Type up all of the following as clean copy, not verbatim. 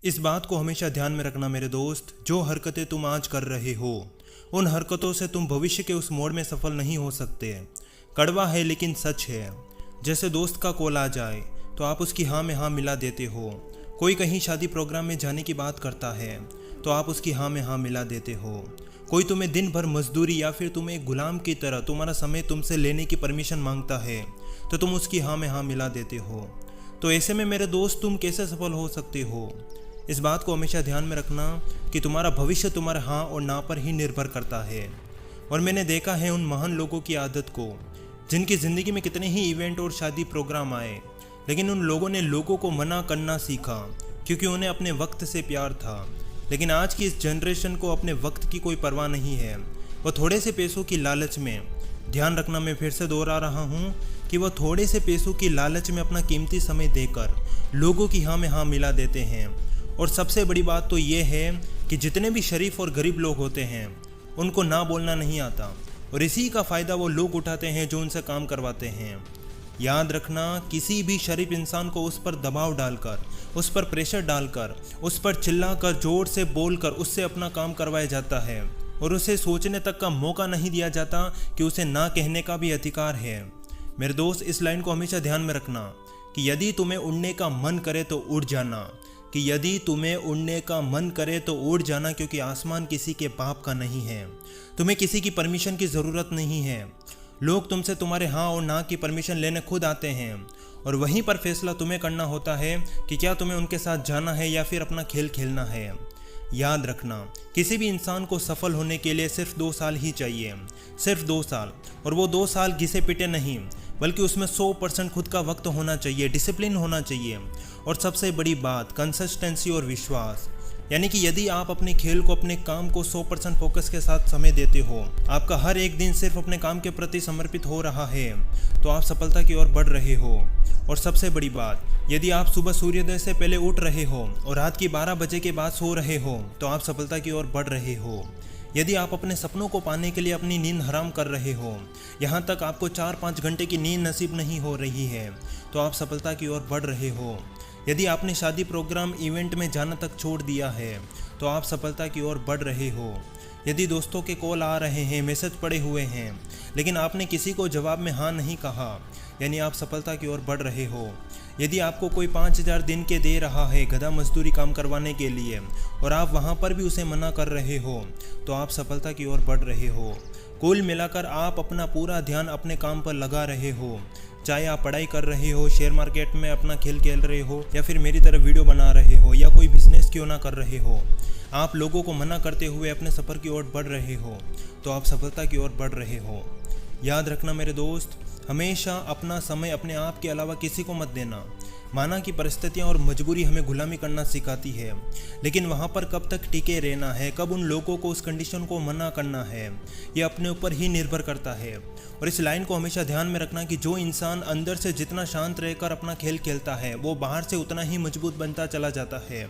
इस बात को हमेशा ध्यान में रखना मेरे दोस्त, जो हरकतें तुम आज कर रहे हो उन हरकतों से तुम भविष्य के उस मोड़ में सफल नहीं हो सकते। कड़वा है लेकिन सच है। जैसे दोस्त का कॉल आ जाए तो आप उसकी हाँ में हाँ मिला देते हो। कोई कहीं शादी प्रोग्राम में जाने की बात करता है तो आप उसकी हाँ में हाँ मिला देते हो। कोई तुम्हें दिन भर मजदूरी या फिर तुम्हें एक गुलाम की तरह तुम्हारा समय तुमसे लेने की परमिशन मांगता है तो तुम उसकी हाँ में हाँ मिला देते हो। तो ऐसे में मेरे दोस्त तुम कैसे सफल हो सकते हो? इस बात को हमेशा ध्यान में रखना कि तुम्हारा भविष्य तुम्हारे हाँ और ना पर ही निर्भर करता है। और मैंने देखा है उन महान लोगों की आदत को जिनकी ज़िंदगी में कितने ही इवेंट और शादी प्रोग्राम आए, लेकिन उन लोगों ने लोगों को मना करना सीखा क्योंकि उन्हें अपने वक्त से प्यार था। लेकिन आज की इस जनरेशन को अपने वक्त की कोई परवाह नहीं है। वो थोड़े से पैसों की लालच में, ध्यान रखना मैं फिर से दोहरा रहा हूँ कि वह थोड़े से पैसों की लालच में अपना कीमती समय देकर लोगों की हाँ में हाँ मिला देते हैं। और सबसे बड़ी बात तो ये है कि जितने भी शरीफ और गरीब लोग होते हैं उनको ना बोलना नहीं आता, और इसी का फ़ायदा वो लोग उठाते हैं जो उनसे काम करवाते हैं। याद रखना, किसी भी शरीफ इंसान को उस पर दबाव डालकर, उस पर प्रेशर डालकर, उस पर चिल्लाकर, जोर से बोलकर उससे अपना काम करवाया जाता है और उसे सोचने तक का मौका नहीं दिया जाता कि उसे ना कहने का भी अधिकार है। मेरे दोस्त, इस लाइन को हमेशा ध्यान में रखना कि यदि तुम्हें उड़ने का मन करे तो उड़ जाना, कि यदि तुम्हें उड़ने का मन करे तो उड़ जाना, क्योंकि आसमान किसी के बाप का नहीं है। तुम्हें किसी की परमिशन की ज़रूरत नहीं है। लोग तुमसे तुम्हारे हाँ और ना की परमिशन लेने खुद आते हैं और वहीं पर फैसला तुम्हें करना होता है कि क्या तुम्हें उनके साथ जाना है या फिर अपना खेल खेलना है। याद रखना, किसी भी इंसान को सफल होने के लिए सिर्फ 2 साल ही चाहिए, सिर्फ 2 साल। और वो 2 साल घिसे पिटे नहीं, बल्कि उसमें 100% खुद का वक्त होना चाहिए, डिसिप्लिन होना चाहिए, और सबसे बड़ी बात कंसिस्टेंसी और विश्वास। यानी कि यदि आप अपने खेल को, अपने काम को 100% फोकस के साथ समय देते हो, आपका हर एक दिन सिर्फ अपने काम के प्रति समर्पित हो रहा है, तो आप सफलता की ओर बढ़ रहे हो। और सबसे बड़ी बात, यदि आप सुबह सूर्योदय से पहले उठ रहे हो और रात की 12 बजे के बाद सो रहे हो, तो आप सफलता की ओर बढ़ रहे हो। यदि आप अपने सपनों को पाने के लिए अपनी नींद हराम कर रहे हो, यहाँ तक आपको 4-5 घंटे की नींद नसीब नहीं हो रही है, तो आप सफलता की ओर बढ़ रहे हो। यदि आपने शादी प्रोग्राम इवेंट में जाना तक छोड़ दिया है, तो आप सफलता की ओर बढ़ रहे हो। यदि दोस्तों के कॉल आ रहे हैं, मैसेज पड़े हुए हैं, लेकिन आपने किसी को जवाब में हाँ नहीं कहा, यानी आप सफलता की ओर बढ़ रहे हो। यदि आपको कोई 5,000 दिन के दे रहा है गधा मजदूरी काम करवाने के लिए और आप वहाँ पर भी उसे मना कर रहे हो, तो आप सफलता की ओर बढ़ रहे हो। कुल मिलाकर आप अपना पूरा ध्यान अपने काम पर लगा रहे हो, चाहे आप पढ़ाई कर रहे हो, शेयर मार्केट में अपना खेल खेल रहे हो, या फिर मेरी तरह वीडियो बना रहे हो, या कोई बिजनेस क्यों ना कर रहे हो। आप लोगों को मना करते हुए अपने सफ़र की ओर बढ़ रहे हो, तो आप सफलता की ओर बढ़ रहे हो। याद रखना मेरे दोस्त, हमेशा अपना समय अपने आप के अलावा किसी को मत देना। माना कि परिस्थितियाँ और मजबूरी हमें गुलामी करना सिखाती है, लेकिन वहाँ पर कब तक टिके रहना है, कब उन लोगों को उस कंडीशन को मना करना है, ये अपने ऊपर ही निर्भर करता है। और इस लाइन को हमेशा ध्यान में रखना कि जो इंसान अंदर से जितना शांत रहकर अपना खेल खेलता है, वो बाहर से उतना ही मजबूत बनता चला जाता है।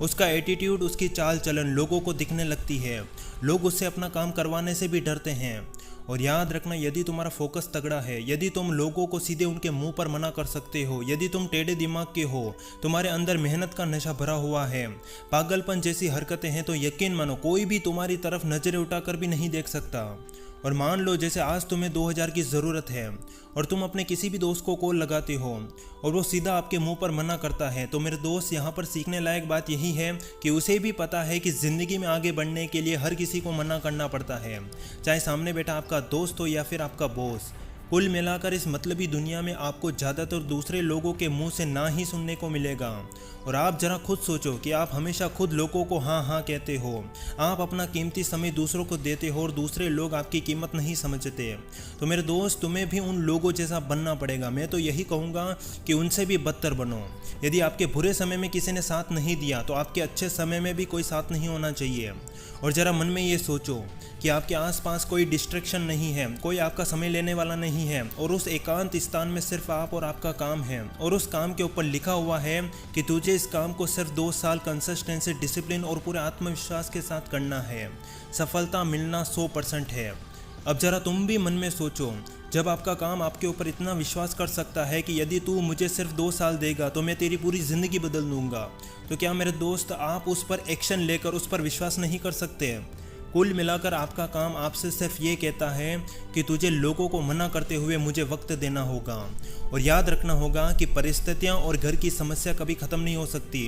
उसका एटीट्यूड, उसकी चाल चलन लोगों को दिखने लगती है, लोग उससे अपना काम करवाने से भी डरते हैं। और याद रखना, यदि तुम्हारा फोकस तगड़ा है, यदि तुम लोगों को सीधे उनके मुंह पर मना कर सकते हो, यदि तुम टेढ़े दिमाग के हो, तुम्हारे अंदर मेहनत का नशा भरा हुआ है, पागलपन जैसी हरकतें हैं, तो यकीन मानो कोई भी तुम्हारी तरफ नजरें उठाकर भी नहीं देख सकता। और मान लो जैसे आज तुम्हें 2,000 की ज़रूरत है और तुम अपने किसी भी दोस्त को कॉल लगाते हो और वो सीधा आपके मुंह पर मना करता है, तो मेरे दोस्त यहाँ पर सीखने लायक बात यही है कि उसे भी पता है कि ज़िंदगी में आगे बढ़ने के लिए हर किसी को मना करना पड़ता है, चाहे सामने बैठा आपका दोस्त हो या फिर आपका बॉस। कुल मिलाकर इस मतलबी दुनिया में आपको ज़्यादातर दूसरे लोगों के मुंह से ना ही सुनने को मिलेगा। और आप जरा खुद सोचो कि आप हमेशा खुद लोगों को हाँ हाँ कहते हो, आप अपना कीमती समय दूसरों को देते हो और दूसरे लोग आपकी कीमत नहीं समझते। तो मेरे दोस्त, तुम्हें भी उन लोगों जैसा बनना पड़ेगा। मैं तो यही कहूँगा कि उनसे भी बदतर बनो। यदि आपके बुरे समय में किसी ने साथ नहीं दिया, तो आपके अच्छे समय में भी कोई साथ नहीं होना चाहिए। और ज़रा मन में ये सोचो कि आपके आसपास कोई डिस्ट्रैक्शन नहीं है, कोई आपका समय लेने वाला नहीं है, और उस एकांत स्थान में सिर्फ आप और आपका काम है, और उस काम के ऊपर लिखा हुआ है कि तुझे इस काम को सिर्फ 2 साल कंसिस्टेंसी, डिसिप्लिन और पूरे आत्मविश्वास के साथ करना है। सफलता मिलना 100% है। अब जरा तुम भी मन में सोचो, जब आपका काम आपके ऊपर इतना विश्वास कर सकता है कि यदि तू मुझे सिर्फ 2 साल देगा तो मैं तेरी पूरी ज़िंदगी बदल दूंगा, तो क्या मेरे दोस्त आप उस पर एक्शन लेकर उस पर विश्वास नहीं कर सकते? कुल मिलाकर आपका काम आपसे सिर्फ ये कहता है कि तुझे लोगों को मना करते हुए मुझे वक्त देना होगा, और याद रखना होगा कि परिस्थितियाँ और घर की समस्या कभी ख़त्म नहीं हो सकती।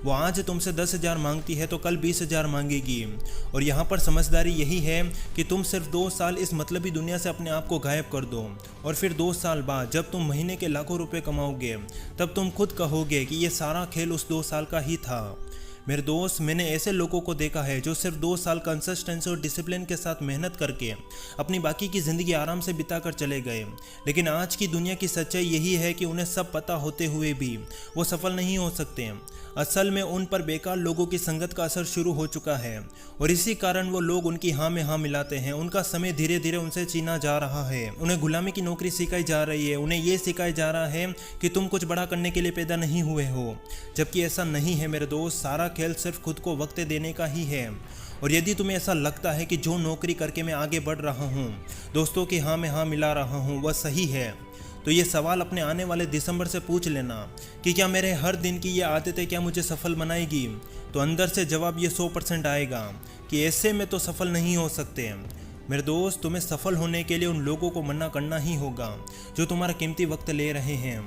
वो आज तुमसे 10,000 मांगती है तो कल 20,000 मांगेगी, और यहाँ पर समझदारी यही है कि तुम सिर्फ 2 साल इस मतलबी दुनिया से अपने आप को गायब कर दो, और फिर 2 साल बाद जब तुम महीने के लाखों रुपए कमाओगे तब तुम खुद कहोगे कि ये सारा खेल उस 2 साल का ही था। मेरे दोस्त, मैंने ऐसे लोगों को देखा है जो सिर्फ 2 साल कंसिस्टेंसी और डिसिप्लिन के साथ मेहनत करके अपनी बाकी की ज़िंदगी आराम से बिताकर चले गए, लेकिन आज की दुनिया की सच्चाई यही है कि उन्हें सब पता होते हुए भी वो सफल नहीं हो सकते। असल में उन पर बेकार लोगों की संगत का असर शुरू हो चुका है, और इसी कारण वो लोग उनकी हाँ में हाँ मिलाते हैं। उनका समय धीरे धीरे उनसे छीना जा रहा है, उन्हें गुलामी की नौकरी सिखाई जा रही है, उन्हें ये सिखाया जा रहा है कि तुम कुछ बड़ा करने के लिए पैदा नहीं हुए हो, जबकि ऐसा नहीं है मेरे दोस्त। सारा खेल सिर्फ खुद को वक्त देने का ही है। और यदि तुम्हें ऐसा लगता है कि जो नौकरी करके मैं आगे बढ़ रहा हूँ, दोस्तों की हाँ में हाँ मिला रहा हूँ, वह सही है, तो ये सवाल अपने आने वाले दिसंबर से पूछ लेना कि क्या मेरे हर दिन की ये आदतें क्या मुझे सफल बनाएगी? तो अंदर से जवाब ये 100% आएगा कि ऐसे में तो सफल नहीं हो सकते। मेरे दोस्त, तुम्हें सफल होने के लिए उन लोगों को मना करना ही होगा जो तुम्हारा कीमती वक्त ले रहे हैं।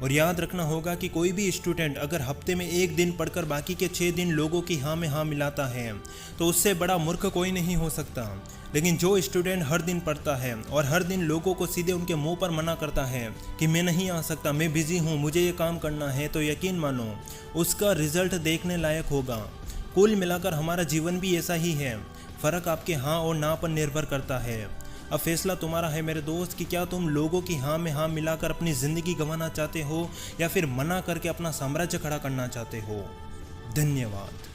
और याद रखना होगा कि कोई भी स्टूडेंट अगर हफ्ते में 1 दिन पढ़कर बाकी के 6 दिन लोगों की हाँ में हाँ मिलाता है तो उससे बड़ा मूर्ख कोई नहीं हो सकता। लेकिन जो स्टूडेंट हर दिन पढ़ता है और हर दिन लोगों को सीधे उनके मुंह पर मना करता है कि मैं नहीं आ सकता, मैं बिजी हूँ, मुझे ये काम करना है, तो यकीन मानो उसका रिजल्ट देखने लायक होगा। कुल मिलाकर हमारा जीवन भी ऐसा ही है, फ़र्क आपके हाँ और ना पर निर्भर करता है। अब फैसला तुम्हारा है मेरे दोस्त कि क्या तुम लोगों की हाँ में हाँ मिलाकर अपनी ज़िंदगी गंवाना चाहते हो या फिर मना करके अपना साम्राज्य खड़ा करना चाहते हो। धन्यवाद।